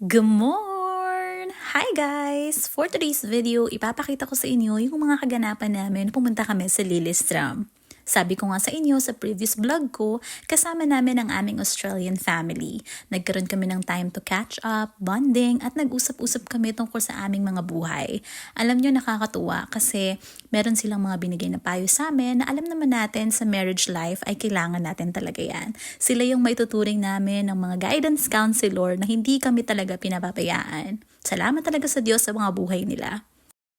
Good morn! Hi guys! For today's video, ipapakita ko sa inyo yung mga kaganapan namin na pumunta kami sa Lillestrøm. Sabi ko nga sa inyo sa previous vlog ko, kasama namin ang aming Australian family. Nagkaroon kami ng time to catch up, bonding, at nag-usap-usap kami tungkol sa aming mga buhay. Alam nyo, nakakatuwa kasi meron silang mga binigay na payo sa amin na alam naman natin sa marriage life ay kailangan natin talaga yan. Sila yung maituturing namin ng mga guidance counselor na hindi kami talaga pinapabayaan. Salamat talaga sa Diyos sa mga buhay nila.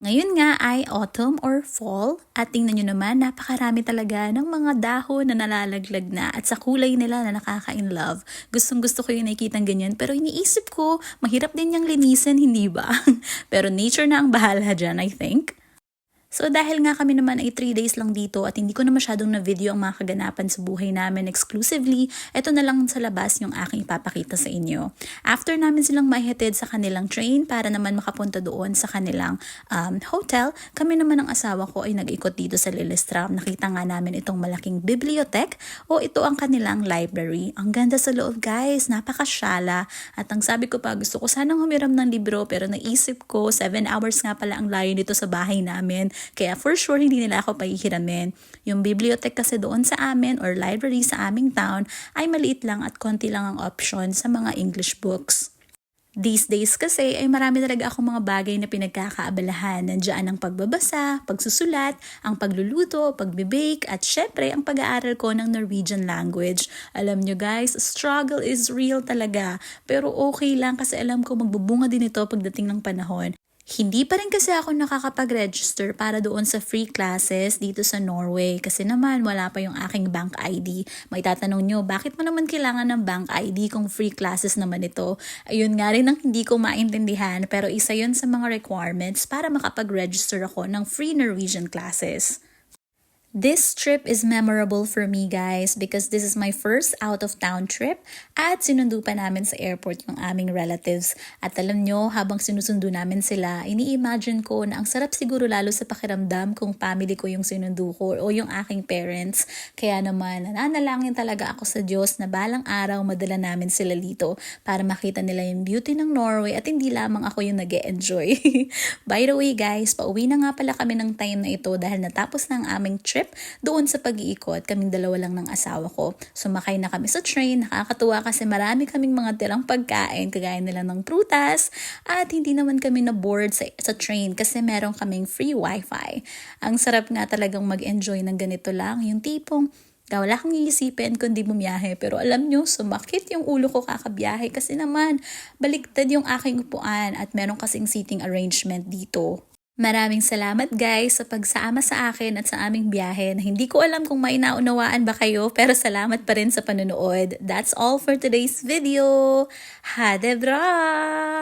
Ngayon nga ay autumn or fall at tingnan nyo naman napakarami talaga ng mga dahon na nalalaglag na at sa kulay nila na nakaka-inlove. Gustong gusto ko yung nakikitang ganyan pero iniisip ko mahirap din niyang linisin, hindi ba? Pero nature na ang bahala dyan, I think. So dahil nga kami naman ay 3 days lang dito at hindi ko na masyadong na-video ang mga kaganapan sa buhay namin exclusively, eto na lang sa labas yung aking ipapakita sa inyo. After namin silang maihatid sa kanilang train para naman makapunta doon sa kanilang hotel, kami naman ng asawa ko ay nag-ikot dito sa Lillestrøm. Nakita nga namin itong malaking bibliotek o ito ang kanilang library. Ang ganda sa loob guys, napakasyala. At ang sabi ko pa, gusto ko sanang humiram ng libro pero naisip ko 7 hours nga pala ang layo dito sa bahay namin. Kaya for sure, hindi nila ako pahihiramin. Yung bibliotek kasi doon sa amin or library sa aming town ay maliit lang at konti lang ang option sa mga English books. These days kasi ay marami talaga akong mga bagay na pinagkakaabalahan. Nandiyan ang pagbabasa, pagsusulat, ang pagluluto, pagbibake, at syempre ang pag-aaral ko ng Norwegian language. Alam nyo guys, struggle is real talaga. Pero okay lang kasi alam ko magbubunga din ito pagdating ng panahon. Hindi pa rin kasi ako nakakapag-register para doon sa free classes dito sa Norway kasi naman wala pa yung aking bank ID. May tatanong nyo, bakit mo naman kailangan ng bank ID kung free classes naman ito? Ayun nga rin ang hindi ko maintindihan pero isa yun sa mga requirements para makapag-register ako ng free Norwegian classes. This trip is memorable for me guys because this is my first out-of-town trip at sinundo pa namin sa airport yung aming relatives. At alam nyo, habang sinusundo namin sila, ini-imagine ko na ang sarap siguro lalo sa pakiramdam kung family ko yung sinundo ko o yung aking parents. Kaya naman, nananalangin talaga ako sa Diyos na balang araw madala namin sila dito para makita nila yung beauty ng Norway at hindi lamang ako yung nag-e-enjoy. By the way guys, pauwi na nga pala kami ng time na ito dahil natapos na ang aming trip doon sa pag-iikot. Kaming dalawa lang ng asawa ko. Sumakay na kami sa train. Nakakatuwa kasi marami kaming mga tirang pagkain kagaya nila ng prutas at hindi naman kami na-bored sa train kasi meron kaming free wifi. Ang sarap nga talagang mag-enjoy ng ganito lang. Yung tipong wala kang iisipin kundi bumiyahe. Pero alam nyo, sumakit yung ulo ko kakabiyahe kasi naman baligtad yung aking upuan at meron kasing seating arrangement dito. Maraming salamat guys sa pagsama sa akin at sa aming biyahe na hindi ko alam kung may naunawaan ba kayo pero salamat pa rin sa panonood. That's all for today's video. Ha det bra!